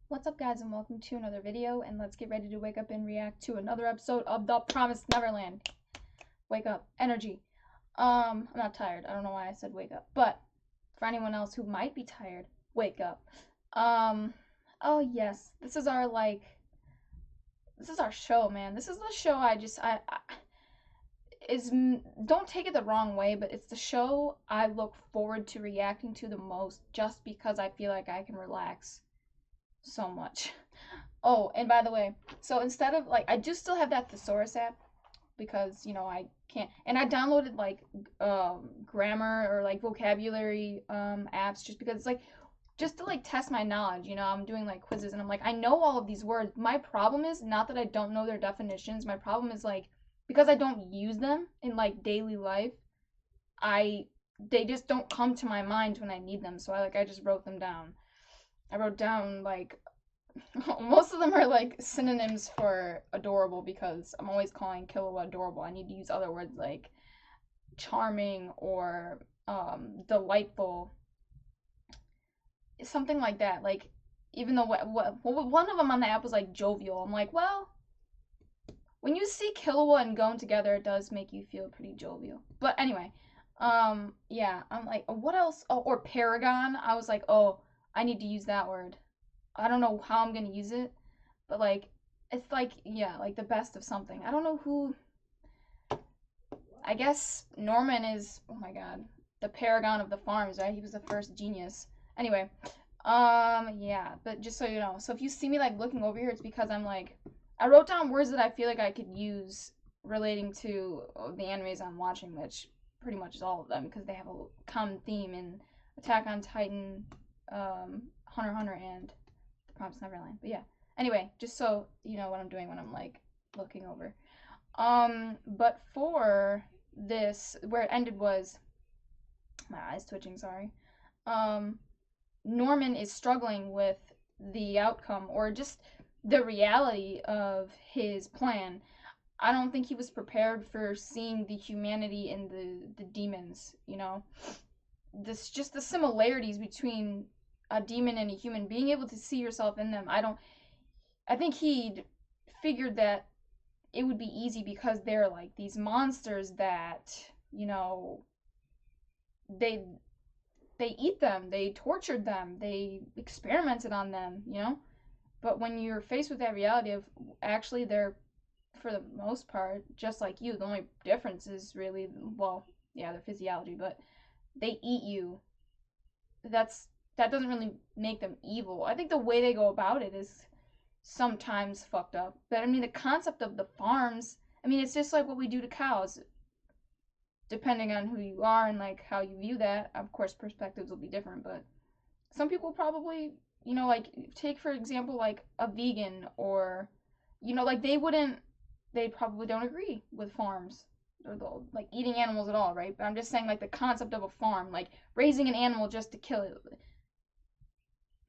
What's up, guys, and welcome to another video, and let's get ready to wake up and react to another episode of The Promised Neverland. Wake up. Energy. I'm not tired. I don't know why I said wake up, but for anyone else who might be tired, wake up. Oh yes, this is our, this is our show, man. This is the show don't take it the wrong way, but it's the show I look forward to reacting to the most just because I feel like I can relax so much. Oh, and by the way, so instead of I do still have that thesaurus app because I can't, and I downloaded grammar or vocabulary apps just because it's just to test my knowledge. I'm doing quizzes and I'm I know all of these words. My problem is not that I don't know their definitions. My problem is because I don't use them in daily life. They just don't come to my mind when I need them. So I just wrote them down. I wrote down most of them are synonyms for adorable because I'm always calling Killua adorable. I need to use other words like charming or delightful, something like that. Even though one of them on the app was jovial. I'm well, when you see Killua and Gon together, it does make you feel pretty jovial. But anyway, yeah, I'm what else? Oh, or paragon. I was oh, I need to use that word. I don't know how I'm gonna use it, but it's yeah, the best of something. I don't know who. I guess Norman is, oh my god, the paragon of the farms, right? He was the first genius. Anyway, yeah, but just so you know, so if you see me looking over here, it's because I wrote down words that I feel like I could use relating to the animes I'm watching, which pretty much is all of them because they have a common theme in Attack on Titan, Hunter x Hunter, and Promised Neverland. But yeah. Anyway, just so you know what I'm doing when I'm looking over. But for this, where it ended was my eyes twitching, sorry. Norman is struggling with the outcome or just the reality of his plan. I don't think he was prepared for seeing the humanity in the demons, This just the similarities between a demon and a human, being able to see yourself in them. I think he figured that it would be easy because they're these monsters that, they eat them, they tortured them, they experimented on them, But when you're faced with that reality of actually they're, for the most part, just like you, the only difference is really, well, yeah, their physiology, but they eat you. That doesn't really make them evil. I think the way they go about it is sometimes fucked up. But I mean, the concept of the farms, I mean, it's just like what we do to cows. Depending on who you are and how you view that, of course, perspectives will be different. But some people probably, take for example, a vegan or, they probably don't agree with farms or eating animals at all, right? But I'm just saying the concept of a farm, raising an animal just to kill it.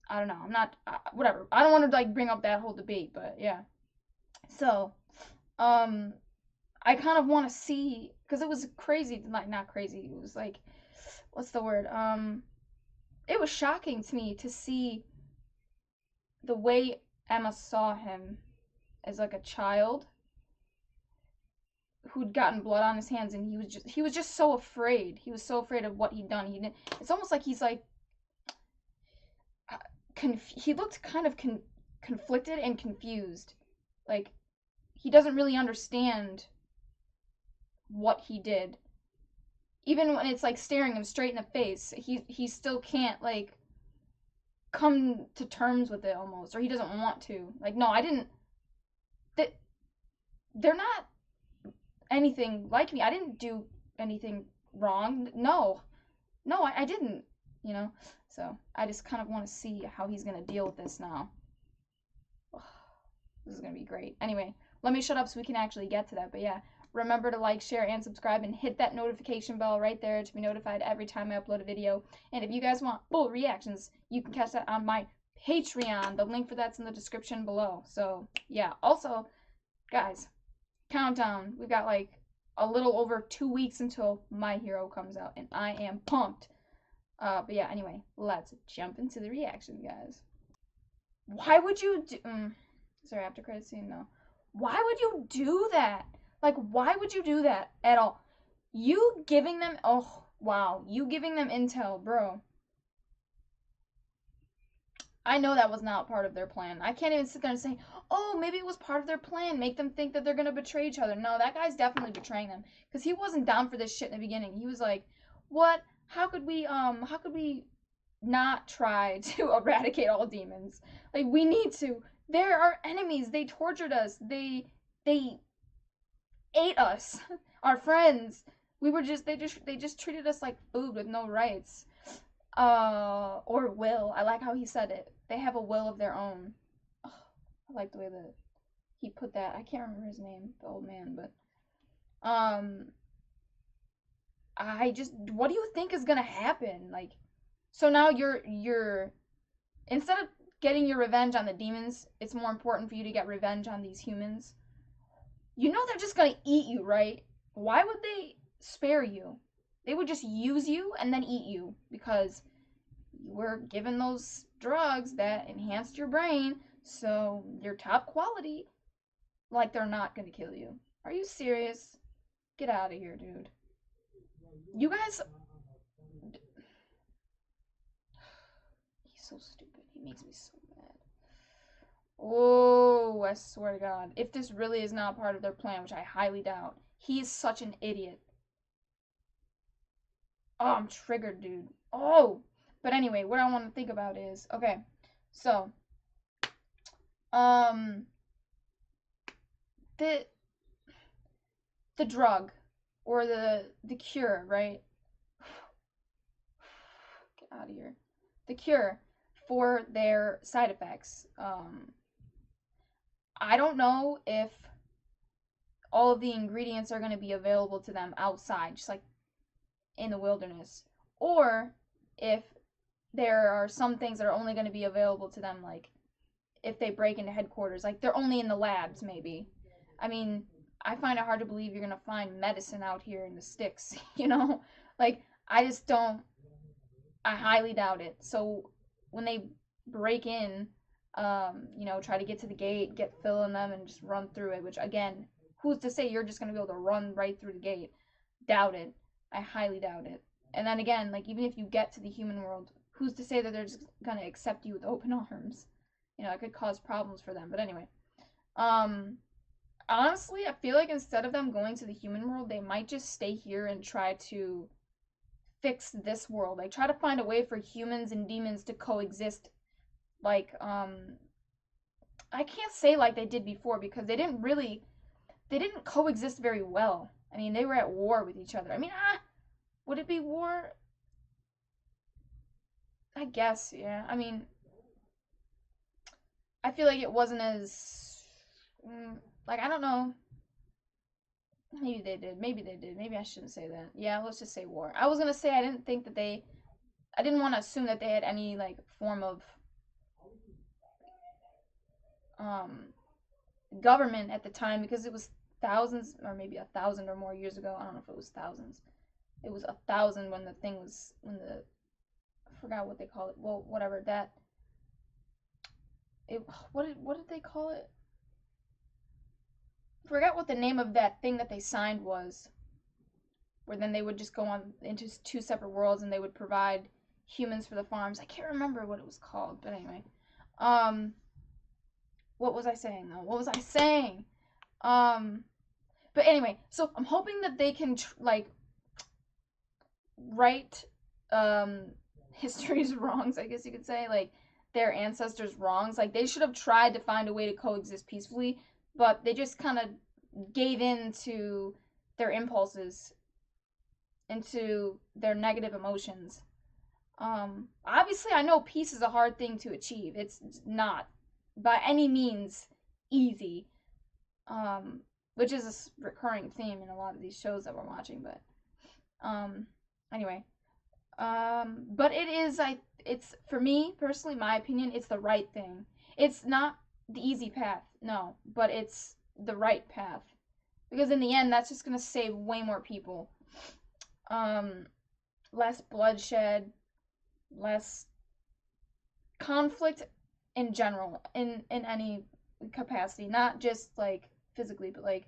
I don't know. I'm not whatever. I don't want to bring up that whole debate, but yeah. So, I kind of want to see because it was crazy, not crazy. It was what's the word? It was shocking to me to see the way Emma saw him as a child who'd gotten blood on his hands, and he was just so afraid. He was so afraid of what he'd done. He didn't. It's almost like he's he looked kind of conflicted and confused. He doesn't really understand what he did. Even when it's staring him straight in the face, he still can't come to terms with it almost, or he doesn't want to. No, I didn't. They're not anything like me. I didn't do anything wrong. No, I didn't. So I just kind of want to see how he's gonna deal with this now. This is gonna be great. Anyway, let me shut up so we can actually get to that. But yeah, remember to like, share, and subscribe, and hit that notification bell right there to be notified every time I upload a video. And if you guys want full reactions, you can catch that on my Patreon. The link for that's in the description below. So yeah. Also, guys, countdown. We've got a little over 2 weeks until My Hero comes out, and I am pumped. But yeah, anyway, let's jump into the reaction, guys. Why would you do? Sorry, after credit scene, no. Why would you do that? Like, why would you do that at all? You giving them, oh, wow, you giving them intel, bro. I know that was not part of their plan. I can't even sit there and say, oh, maybe it was part of their plan. Make them think that they're going to betray each other. No, that guy's definitely betraying them. Because he wasn't down for this shit in the beginning. He was like, what? How could we not try to eradicate all demons? Like, we need to. They're our enemies. They tortured us. They ate us. Our friends. They just treated us like food with no rights. Or will. I like how he said it. They have a will of their own. Ugh, I like the way that he put that. I can't remember his name, the old man, but um, what do you think is gonna happen? Like, so now you're instead of getting your revenge on the demons, it's more important for you to get revenge on these humans. You know they're just gonna eat you, right? Why would they spare you? They would just use you and then eat you because you were given those drugs that enhanced your brain, so you're top quality. Like they're not gonna kill you. Are you serious? Get out of here, dude. You guys. He's so stupid. He makes me so mad. Oh, I swear to God. If this really is not part of their plan, which I highly doubt, he is such an idiot. Oh, I'm triggered, dude. Oh! But anyway, what I want to think about is, okay, so, um, the the drug or the cure, right? Get out of here. The cure for their side effects. I don't know if all of the ingredients are going to be available to them outside, just like in the wilderness, or if there are some things that are only going to be available to them, like if they break into headquarters, like they're only in the labs, maybe. I mean, I find it hard to believe you're going to find medicine out here in the sticks, you know? Like, I just don't, I highly doubt it. So when they break in, try to get to the gate, get Phil in them, and just run through it, which again, who's to say you're just going to be able to run right through the gate? Doubt it. I highly doubt it. And then again, like, even if you get to the human world, who's to say that they're just going to accept you with open arms? It could cause problems for them. But anyway, um, honestly, I feel like instead of them going to the human world, they might just stay here and try to fix this world. Like, try to find a way for humans and demons to coexist. Like, I can't say like they did before because they didn't coexist very well. I mean, they were at war with each other. I mean, would it be war? I guess, yeah. I mean, I feel like it wasn't as, like, I don't know. Maybe they did. Maybe they did. Maybe I shouldn't say that. Yeah, let's just say war. I was gonna say I didn't think that I didn't want to assume that they had any, like, form of, um, government at the time because it was thousands or maybe 1,000 or more years ago. I don't know if it was thousands. It was 1,000 when the thing was, I forgot what they call it. Well, whatever, what did they call it? I forgot what the name of that thing that they signed was, where then they would just go on into two separate worlds and they would provide humans for the farms. I can't remember what it was called, but anyway. Um, what was I saying though? What was I saying? Um, but anyway, so I'm hoping that they can like right history's wrongs, I guess you could say, like their ancestors' wrongs. Like they should have tried to find a way to coexist peacefully, but they just kind of gave in to their impulses, into their negative emotions. Obviously, I know peace is a hard thing to achieve. It's not by any means easy, which is a recurring theme in a lot of these shows that we're watching. But anyway, but it's for me personally, my opinion, it's the right thing. It's not the easy path, no, but it's the right path because in the end, that's just gonna save way more people. Um, Less bloodshed, less conflict in general, in any capacity, not just like physically, but like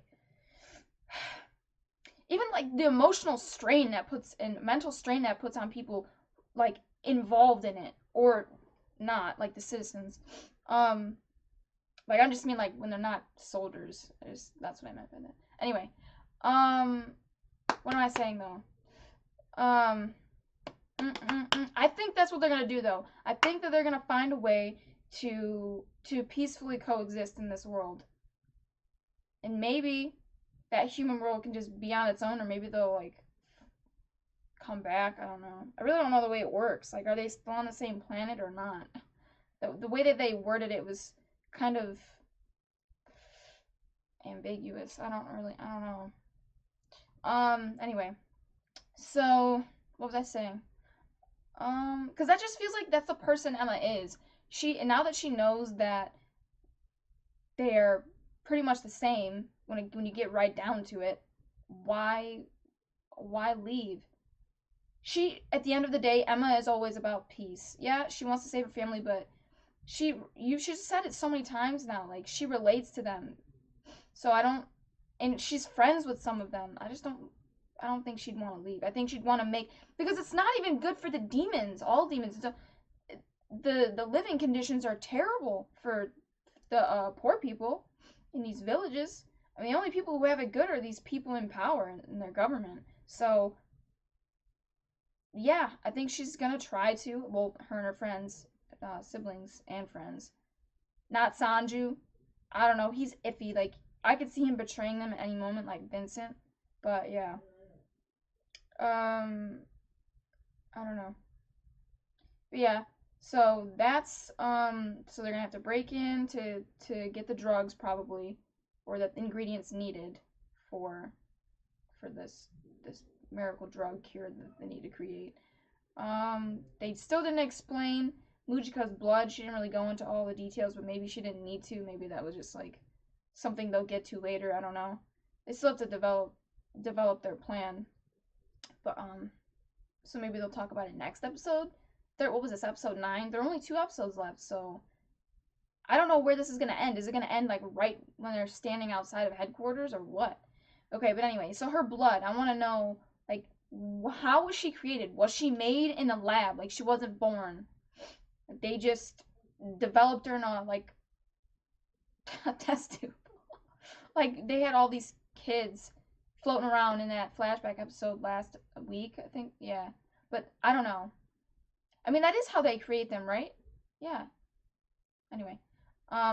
even like the emotional strain that puts and mental strain that puts on people like involved in it or not, like the citizens. Um, like I just mean like when they're not soldiers. That's what I meant by that. Anyway, um, what am I saying though? Um, I think that's what they're gonna do though. I think that they're gonna find a way to peacefully coexist in this world, and maybe that human world can just be on its own, or maybe they'll like come back. I don't know. I really don't know the way it works. Like, are they still on the same planet or not? The way that they worded it was kind of ambiguous. I don't know. Anyway. So, what was I saying? Because that just feels like that's the person Emma is. And now that she knows that they're pretty much the same when you get right down to it, why leave? At the end of the day, Emma is always about peace. Yeah, she wants to save her family, but she's said it so many times now. Like, she relates to them. So I don't, and she's friends with some of them. I don't think she'd want to leave. I think she'd want to because it's not even good for the demons, all demons. The living conditions are terrible for the poor people in these villages. I mean, the only people who have it good are these people in power in their government. So, yeah, I think she's gonna try to. Well, her and her friends, siblings and friends. Not Sanju. I don't know. He's iffy. Like, I could see him betraying them at any moment, like Vincent. But yeah. I don't know. But yeah. So that's so they're gonna have to break in to get the drugs probably, or the ingredients needed for this miracle drug cure that they need to create. They still didn't explain Mujika's blood. She didn't really go into all the details, but maybe she didn't need to. Maybe that was just like something they'll get to later. I don't know. They still have to develop their plan. But so maybe they'll talk about it next episode. What was this, episode 9? There are only 2 episodes left, so I don't know where this is gonna end. Is it gonna end like right when they're standing outside of headquarters or what? Okay, but anyway, so her blood, I want to know like how was she created? Was she made in a lab? Like she wasn't born. They just developed her in a like a test tube. Like they had all these kids floating around in that flashback episode last week, I think. Yeah. But I don't know. I mean, that is how they create them, right? Yeah. Anyway.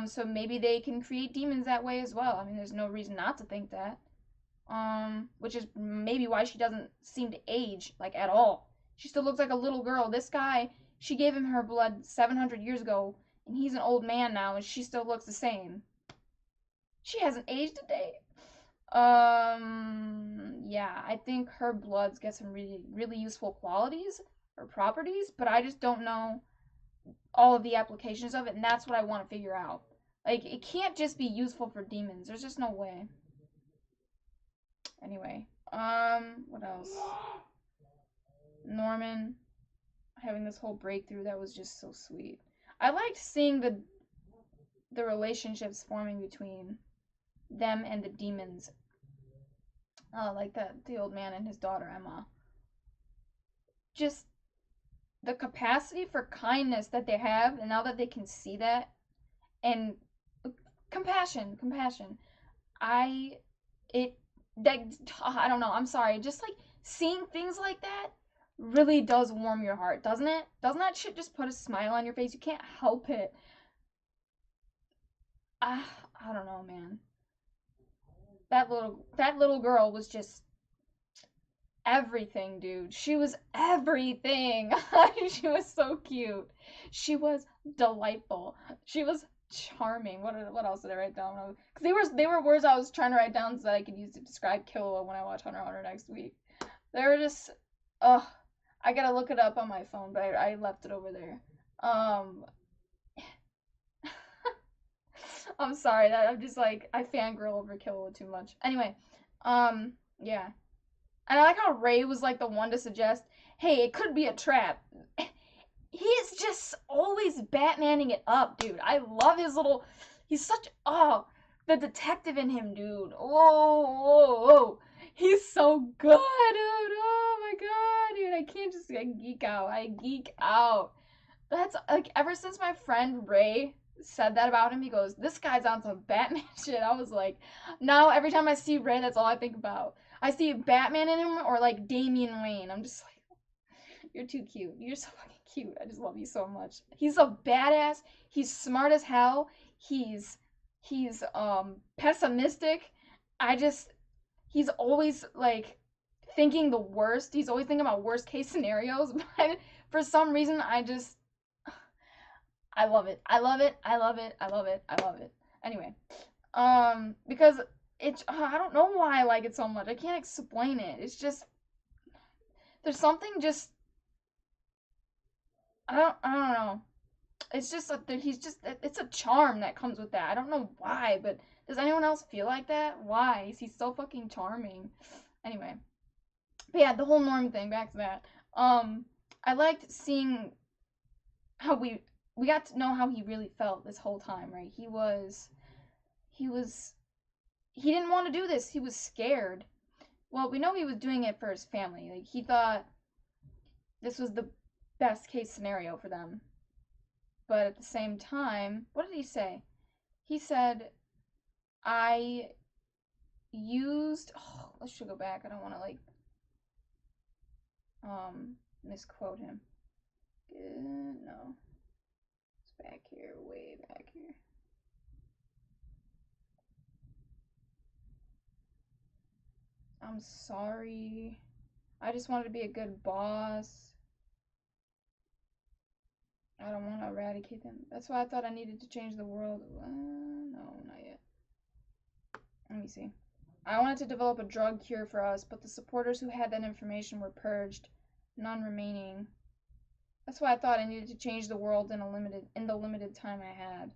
So maybe they can create demons that way as well. I mean, there's no reason not to think that. Which is maybe why she doesn't seem to age, like, at all. She still looks like a little girl. This guy, she gave him her blood 700 years ago, and he's an old man now, and she still looks the same. She hasn't aged a day. Yeah, I think her bloods get some really, really useful qualities or properties, but I just don't know all of the applications of it, and that's what I want to figure out. Like, it can't just be useful for demons. There's just no way. Anyway, what else? Norman having this whole breakthrough that was just so sweet. I liked seeing the relationships forming between them and the demons. Like the old man and his daughter Emma. Just the capacity for kindness that they have, and now that they can see that, and compassion. I it that I don't know. I'm sorry. Just like seeing things like that really does warm your heart, doesn't it? Doesn't that shit just put a smile on your face? You can't help it. I don't know, man. That little girl was just everything, dude. She was everything. She was so cute. She was delightful. She was charming. What else did I write down? Because they were words I was trying to write down so that I could use to describe Killua when I watch Hunter x Hunter next week. They were just, ugh. I gotta look it up on my phone, but I left it over there. I'm sorry that I'm just like I fangirl over Killua too much. Anyway, yeah. And I like how Ray was like the one to suggest, hey, it could be a trap. He's just always Batmaning it up, dude. I love his little. He's such. Oh, the detective in him, dude. Oh. He's so good, dude. Oh my god, dude. I can't just. I geek out. I geek out. That's like ever since my friend Ray said that about him, he goes, "This guy's on some Batman shit." I was like, now every time I see Ray, that's all I think about. I see Batman in him or like Damian Wayne. I'm just like, you're too cute. You're so fucking cute. I just love you so much. He's a badass. He's smart as hell. He's pessimistic. I just he's always like thinking the worst. He's always thinking about worst case scenarios. But for some reason, I love it. I love it. I love it. I love it. I love it. Anyway, because it's I don't know why I like it so much. I can't explain it. It's just there's something just I don't know. It's just he's just it's a charm that comes with that. I don't know why, but does anyone else feel like that? Why is he so fucking charming? Anyway, but yeah, the whole Norm thing. Back to that. I liked seeing how we got to know how he really felt this whole time, right? He was he didn't want to do this. He was scared. Well, we know he was doing it for his family. Like he thought this was the best case scenario for them. But at the same time, what did he say? He said, I used. Oh, let's should go back. I don't want to like misquote him. No, it's back here, way back here. I'm sorry. I just wanted to be a good boss. I don't want to eradicate them. That's why I thought I needed to change the world. No, not yet. Let me see. I wanted to develop a drug cure for us, but the supporters who had that information were purged, none remaining. That's why I thought I needed to change the world in the limited time I had.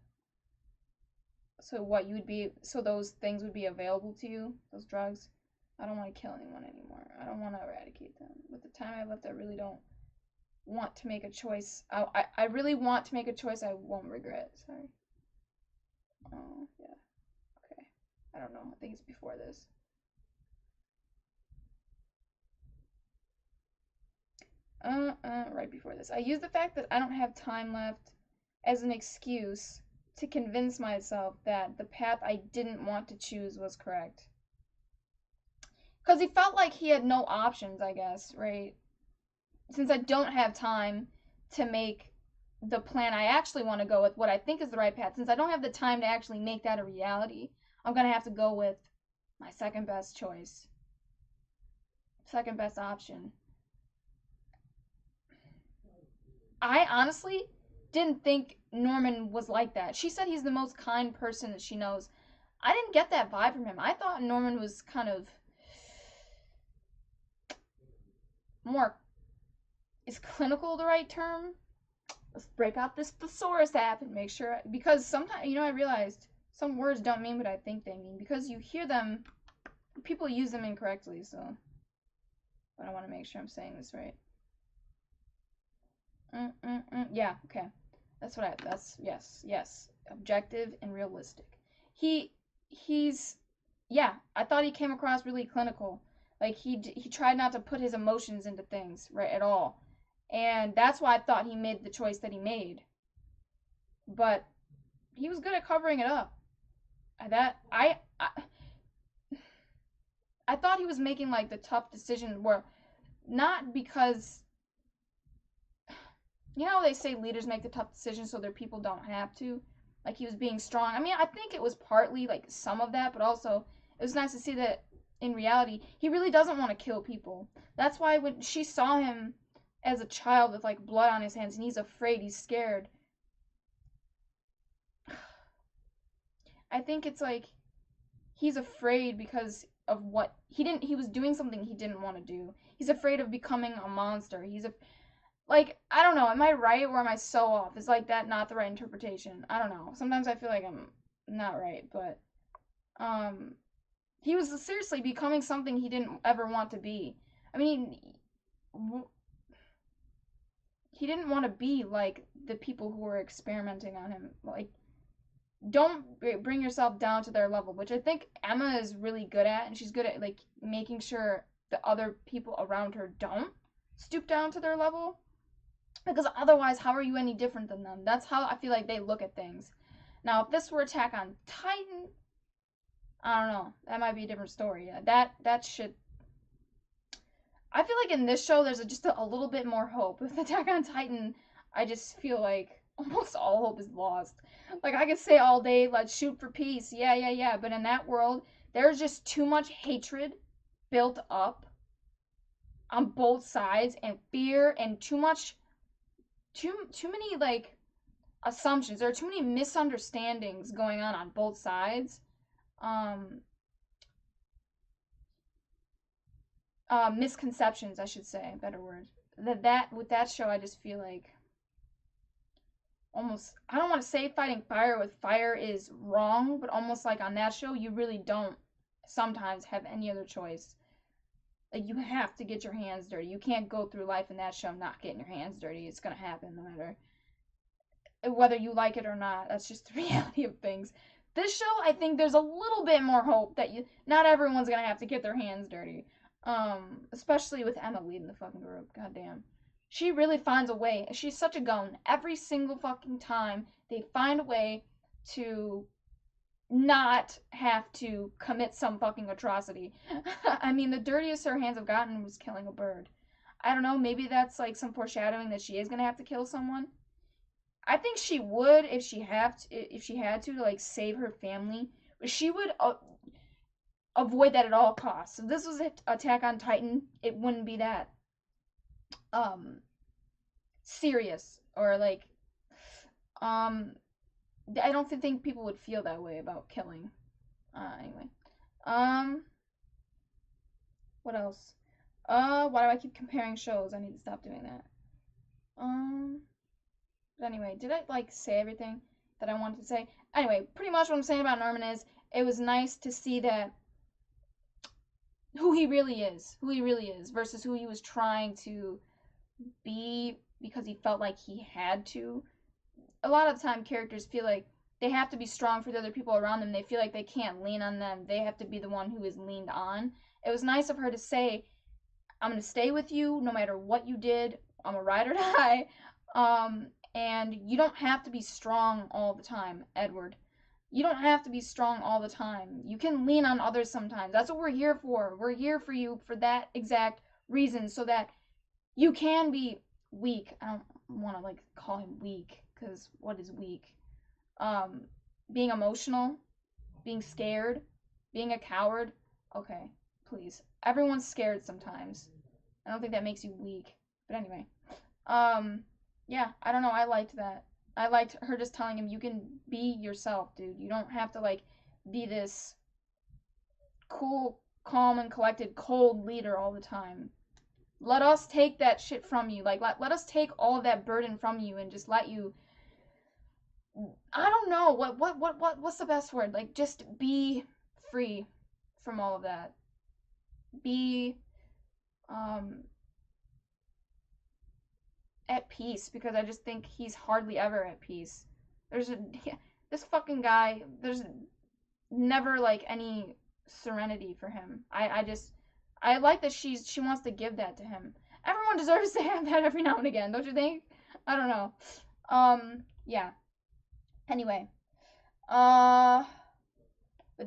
So what you would be so those things would be available to you, those drugs. I don't want to kill anyone anymore. I don't want to eradicate them. With the time I have left, I really don't want to make a choice. I really want to make a choice I won't regret. Sorry. Oh, yeah. Okay. I don't know. I think it's before this. Right before this. I use the fact that I don't have time left as an excuse to convince myself that the path I didn't want to choose was correct. Because he felt like he had no options, I guess, right? Since I don't have time to make the plan I actually want to go with, what I think is the right path, since I don't have the time to actually make that a reality, I'm going to have to go with my second best choice. Second best option. I honestly didn't think Norman was like that. She said he's the most kind person that she knows. I didn't get that vibe from him. I thought Norman was kind of more. Is clinical the right term? Let's break out this thesaurus app and make sure. Because sometimes, I realized some words don't mean what I think they mean. Because you hear them, people use them incorrectly, so. But I want to make sure I'm saying this right. Yeah, okay. Yes. Objective and realistic. He's, yeah, I thought he came across really clinical. Like, he tried not to put his emotions into things, right, at all. And that's why I thought he made the choice that he made. But he was good at covering it up. I thought he was making, like, the tough decision where, not because they say leaders make the tough decisions so their people don't have to. Like he was being strong. I mean, I think it was partly like some of that, but also it was nice to see that in reality he really doesn't want to kill people. That's why when she saw him as a child with like blood on his hands and he's afraid, he's scared. I think it's like he's afraid because of what he was doing something he didn't want to do. He's afraid of becoming a monster. Like, I don't know, am I right or am I so off? Is like that not the right interpretation? I don't know. Sometimes I feel like I'm not right, but he was seriously becoming something he didn't ever want to be. I mean, he didn't want to be like the people who were experimenting on him. Like, don't bring yourself down to their level, which I think Emma is really good at, and she's good at like making sure the other people around her don't stoop down to their level, because otherwise how are you any different than them? That's how I feel like they look at things. Now if this were Attack on Titan, I don't know, that might be a different story. Yeah, that shit, I feel like in this show there's just a little bit more hope. With Attack on Titan, I just feel like almost all hope is lost. Like, I could say all day, let's shoot for peace, yeah, but in that world, there's just too much hatred built up on both sides, and fear, and too many, like, assumptions. There are too many misunderstandings going on both sides. Misconceptions, I should say, better word. That with that show, I just feel like almost, I don't want to say fighting fire with fire is wrong, but almost like on that show, you really don't sometimes have any other choice. Like, you have to get your hands dirty. You can't go through life in that show not getting your hands dirty. It's gonna happen no matter whether you like it or not. That's just the reality of things. This show, I think there's a little bit more hope that not everyone's gonna have to get their hands dirty. Especially with Emma leading the fucking group. Goddamn. She really finds a way. She's such a goon. Every single fucking time they find a way to not have to commit some fucking atrocity. I mean, the dirtiest her hands have gotten was killing a bird. I don't know, maybe that's like some foreshadowing that she is gonna have to kill someone. I think she would if she had to like save her family. But she would avoid that at all costs. If this was Attack on Titan, it wouldn't be that serious, or like I don't think people would feel that way about killing. Anyway. What else? Why do I keep comparing shows? I need to stop doing that. But anyway, did I like say everything that I wanted to say? Anyway, pretty much what I'm saying about Norman is it was nice to see that who he really is versus who he was trying to be because he felt like he had to. A lot of the time characters feel like they have to be strong for the other people around them. They feel like they can't lean on them. They have to be the one who is leaned on. It was nice of her to say, I'm going to stay with you no matter what you did. I'm a ride or die. And you don't have to be strong all the time, Edward. You don't have to be strong all the time. You can lean on others sometimes. That's what we're here for. We're here for you for that exact reason, so that you can be weak. I don't want to like call him weak, because what is weak? Being emotional, being scared, being a coward. Okay, please. Everyone's scared sometimes. I don't think that makes you weak. But anyway. Yeah, I don't know. I liked that. I liked her just telling him, you can be yourself, dude. You don't have to, like, be this cool, calm, and collected, cold leader all the time. Let us take that shit from you. Like, let us take all of that burden from you and just let you, I don't know, what's the best word? Like, just be free from all of that. Be, at peace, because I just think he's hardly ever at peace. This fucking guy, there's never like any serenity for him. I like that she wants to give that to him. Everyone deserves to have that every now and again, don't you think? I don't know. Yeah. Anyway. But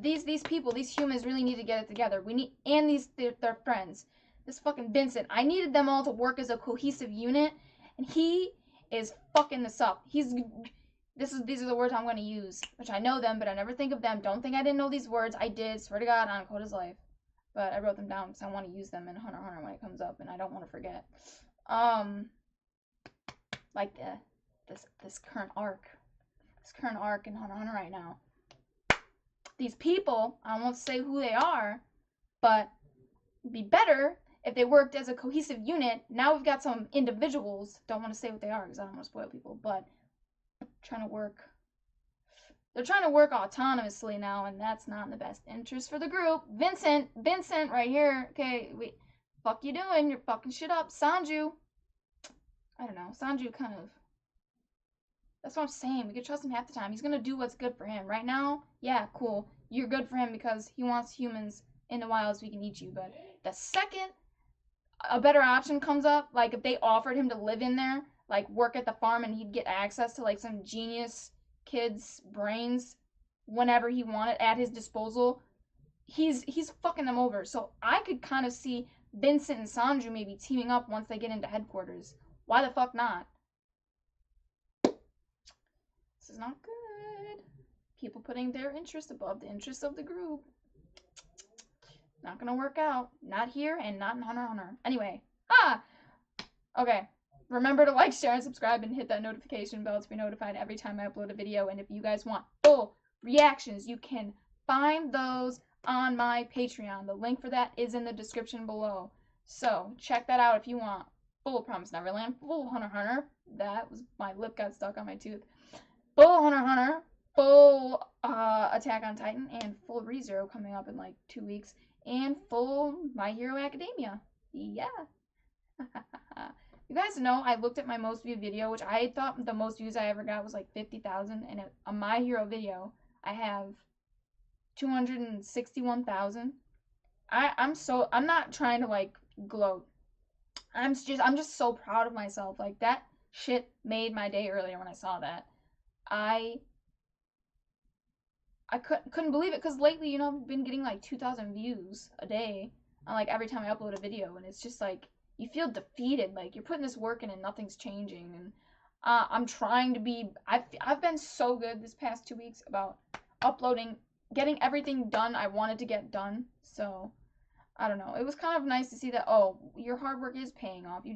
these people, these humans really need to get it together. And they're friends. This fucking Vincent, I needed them all to work as a cohesive unit. And he is fucking this up. These are the words I'm going to use, which I know them, but I never think of them. Don't think I didn't know these words. I did, swear to God, on Coda's life. But I wrote them down because I want to use them in Hunter x Hunter when it comes up, and I don't want to forget. Like this current arc in Hunter x Hunter right now. These people, I won't say who they are, but it'd be better if they worked as a cohesive unit. Now we've got some individuals, don't want to say what they are because I don't want to spoil people, but they're trying to work autonomously now, and that's not in the best interest for the group. Vincent right here. Okay, fuck you doing? You're fucking shit up. Sanju. I don't know. Sanju kind of. That's what I'm saying. We could trust him half the time. He's gonna do what's good for him. Right now, yeah, cool. You're good for him because he wants humans in the wild so he can eat you. But the second a better option comes up, like if they offered him to live in there, like work at the farm and he'd get access to like some genius kid's brains whenever he wanted at his disposal, he's fucking them over. So I could kind of see Vincent and Sanju maybe teaming up once they get into headquarters. Why the fuck not? This is not good. People putting their interest above the interest of the group. Not gonna work out. Not here and not in Hunter x Hunter. Anyway. Okay. Remember to like, share, and subscribe and hit that notification bell to be notified every time I upload a video. And if you guys want full reactions, you can find those on my Patreon. The link for that is in the description below. So check that out if you want full Promise Neverland, full Hunter x Hunter. That was, my lip got stuck on my tooth. Full Hunter x Hunter, full Attack on Titan, and full ReZero coming up in like 2 weeks, and full My Hero Academia. Yeah. You guys know I looked at my most viewed video, which I thought the most views I ever got was like 50,000, and a My Hero video I have 261,000. I'm not trying to like gloat. I'm just so proud of myself. Like that shit made my day earlier when I saw that. I couldn't believe it because lately, you know, I've been getting like 2,000 views a day on like every time I upload a video, and it's just like you feel defeated. Like you're putting this work in and nothing's changing. And I'm trying to be. I've been so good this past 2 weeks about uploading, getting everything done I wanted to get done. So I don't know. It was kind of nice to see that. Oh, your hard work is paying off. You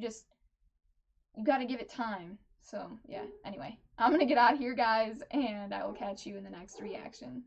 got to give it time. So, yeah, anyway, I'm going to get out of here, guys, and I will catch you in the next reaction.